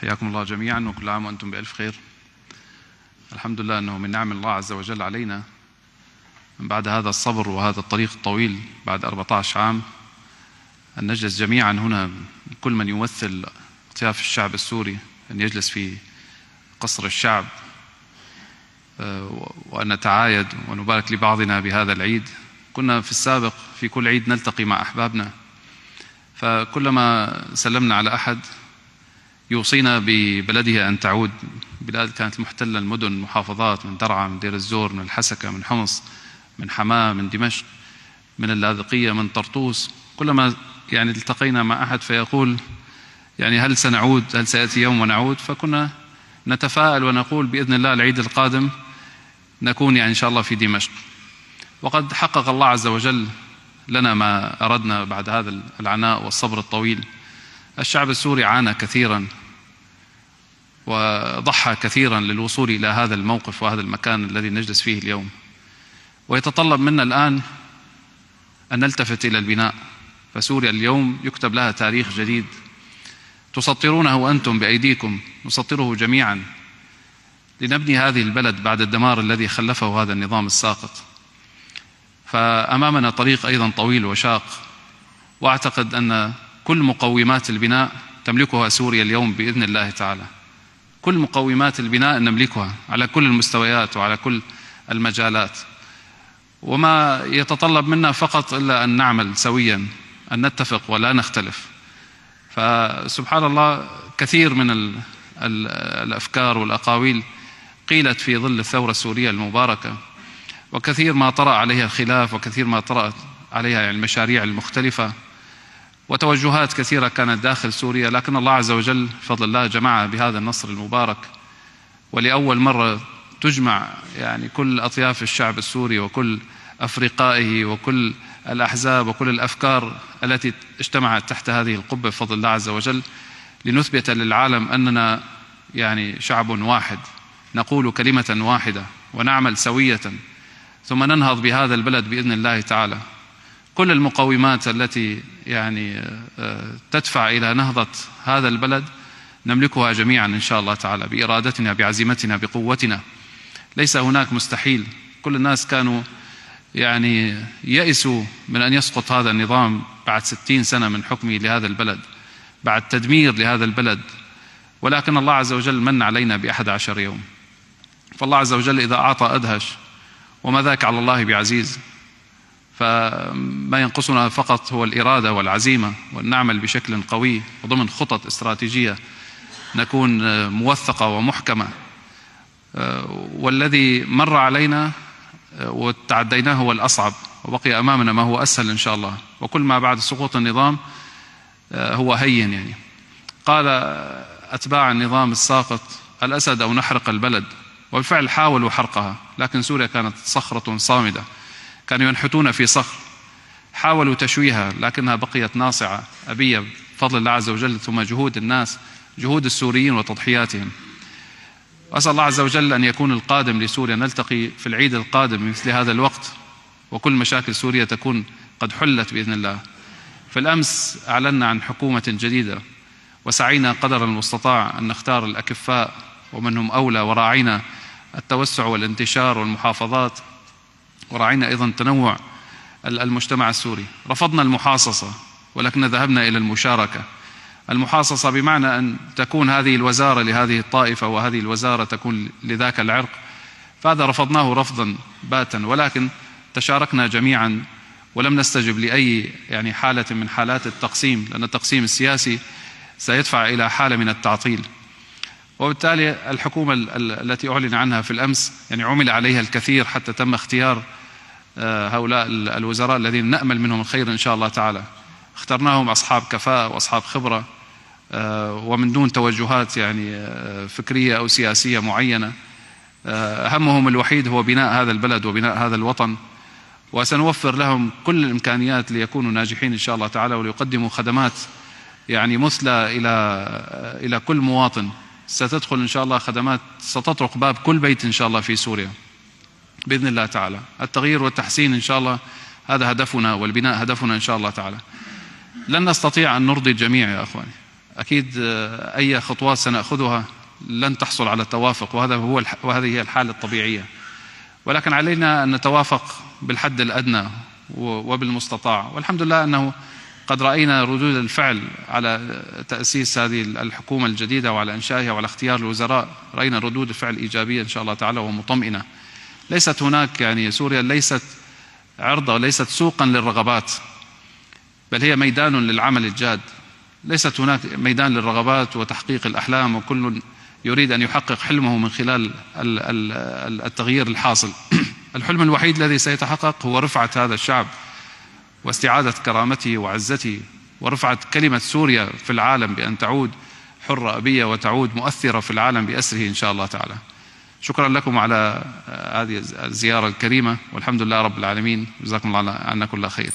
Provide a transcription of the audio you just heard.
حياكم الله جميعا، وكل عام وأنتم بألف خير. الحمد لله أنه من نعم الله عز وجل علينا من بعد هذا الصبر وهذا الطريق الطويل، بعد 14 عام، أن نجلس جميعا هنا، كل من يمثل أطياف الشعب السوري، أن يجلس في قصر الشعب وأن نتعايد ونبارك لبعضنا بهذا العيد. كنا في السابق في كل عيد نلتقي مع أحبابنا، فكلما سلمنا على أحد يوصينا ببلده أن تعود. بلاد كانت محتلة، المدن، محافظات، من درعا، من دير الزور، من الحسكة، من حمص، من حماة، من دمشق، من اللاذقية، من طرطوس. كلما التقينا مع أحد فيقول هل سنعود، هل سيأتي يوم ونعود؟ فكنا نتفائل ونقول بإذن الله العيد القادم نكون إن شاء الله في دمشق. وقد حقق الله عز وجل لنا ما أردنا بعد هذا العناء والصبر الطويل. الشعب السوري عانى كثيرا وضحى كثيرا للوصول إلى هذا الموقف وهذا المكان الذي نجلس فيه اليوم، ويتطلب منا الآن أن نلتفت إلى البناء. فسوريا اليوم يكتب لها تاريخ جديد تسطرونه أنتم بأيديكم، نسطره جميعا لنبني هذه البلد بعد الدمار الذي خلفه هذا النظام الساقط. فأمامنا طريق أيضا طويل وشاق، وأعتقد أن كل مقومات البناء تملكها سوريا اليوم بإذن الله تعالى. كل مقومات البناء نملكها على كل المستويات وعلى كل المجالات، وما يتطلب منا فقط إلا أن نعمل سويا، أن نتفق ولا نختلف. فسبحان الله كثير من الأفكار والأقاويل قيلت في ظل الثورة السورية المباركة، وكثير ما طرأ عليها الخلاف، وكثير ما طرأت عليها المشاريع المختلفة، وتوجهات كثيرة كانت داخل سوريا. لكن الله عز وجل بفضل الله جمعها بهذا النصر المبارك، ولأول مرة تجمع كل أطياف الشعب السوري وكل أفرقائه وكل الأحزاب وكل الأفكار التي اجتمعت تحت هذه القبة بفضل الله عز وجل، لنثبت للعالم أننا شعب واحد، نقول كلمة واحدة ونعمل سوية، ثم ننهض بهذا البلد بإذن الله تعالى. كل المقومات التي تدفع إلى نهضة هذا البلد نملكها جميعا إن شاء الله تعالى، بإرادتنا، بعزيمتنا، بقوتنا. ليس هناك مستحيل. كل الناس كانوا يئسوا من أن يسقط هذا النظام بعد 60 سنة من حكمه لهذا البلد، بعد تدمير لهذا البلد، ولكن الله عز وجل من علينا ب11 يوم. فالله عز وجل إذا أعطى أدهش، وما ذاك على الله بعزيز. فما ينقصنا فقط هو الإرادة والعزيمة، وأن نعمل بشكل قوي وضمن خطط استراتيجية نكون موثقة ومحكمة. والذي مر علينا وتعديناه هو الأصعب، وبقي أمامنا ما هو أسهل إن شاء الله. وكل ما بعد سقوط النظام هو هين. قال أتباع النظام الساقط الأسد أو نحرق البلد، وبالفعل حاولوا حرقها، لكن سوريا كانت صخرة صامدة، كانوا ينحتون في صخر، حاولوا تشويها لكنها بقيت ناصعة أبية بفضل الله عز وجل، ثم جهود الناس، جهود السوريين وتضحياتهم. وأسأل الله عز وجل أن يكون القادم لسوريا، نلتقي في العيد القادم مثل هذا الوقت وكل مشاكل سوريا تكون قد حلت بإذن الله. فالأمس أعلنا عن حكومة جديدة، وسعينا قدر المستطاع أن نختار الأكفاء ومن هم أولى، وراعينا التوسع والانتشار والمحافظات، وراعينا أيضا تنوع المجتمع السوري. رفضنا المحاصصة ولكن ذهبنا إلى المشاركة. المحاصصة بمعنى أن تكون هذه الوزارة لهذه الطائفة وهذه الوزارة تكون لذاك العرق، فهذا رفضناه رفضا باتا، ولكن تشاركنا جميعا ولم نستجب لأي حالة من حالات التقسيم، لأن التقسيم السياسي سيدفع إلى حالة من التعطيل. وبالتالي الحكومة التي أعلن عنها في الأمس عمل عليها الكثير حتى تم اختيار هؤلاء الوزراء الذين نأمل منهم الخير إن شاء الله تعالى. اخترناهم أصحاب كفاءة وأصحاب خبرة، ومن دون توجهات فكرية أو سياسية معينة. همهم الوحيد هو بناء هذا البلد وبناء هذا الوطن، وسنوفر لهم كل الإمكانيات ليكونوا ناجحين إن شاء الله تعالى، وليقدموا خدمات مثلى إلى كل مواطن. ستدخل إن شاء الله خدمات ستطرق باب كل بيت إن شاء الله في سوريا بإذن الله تعالى. التغيير والتحسين إن شاء الله هذا هدفنا، والبناء هدفنا إن شاء الله تعالى. لن نستطيع أن نرضي الجميع يا أخواني. أكيد أي خطوات سنأخذها لن تحصل على التوافق، وهذه هي الحالة الطبيعية، ولكن علينا أن نتوافق بالحد الأدنى وبالمستطاع. والحمد لله أنه قد رأينا ردود الفعل على تأسيس هذه الحكومة الجديدة وعلى إنشائها وعلى اختيار الوزراء، رأينا ردود الفعل إيجابية إن شاء الله تعالى ومطمئنة. ليست هناك يعني سوريا ليست عرضة وليست سوقا للرغبات، بل هي ميدان للعمل الجاد. ليست هناك ميدان للرغبات وتحقيق الأحلام، وكل يريد أن يحقق حلمه من خلال التغيير الحاصل. الحلم الوحيد الذي سيتحقق هو رفعة هذا الشعب واستعادة كرامته وعزته، ورفعة كلمة سوريا في العالم بأن تعود حرة أبية وتعود مؤثرة في العالم بأسره إن شاء الله تعالى. شكرا لكم على هذه الزيارة الكريمة، والحمد لله رب العالمين. جزاكم الله عنا كل خير.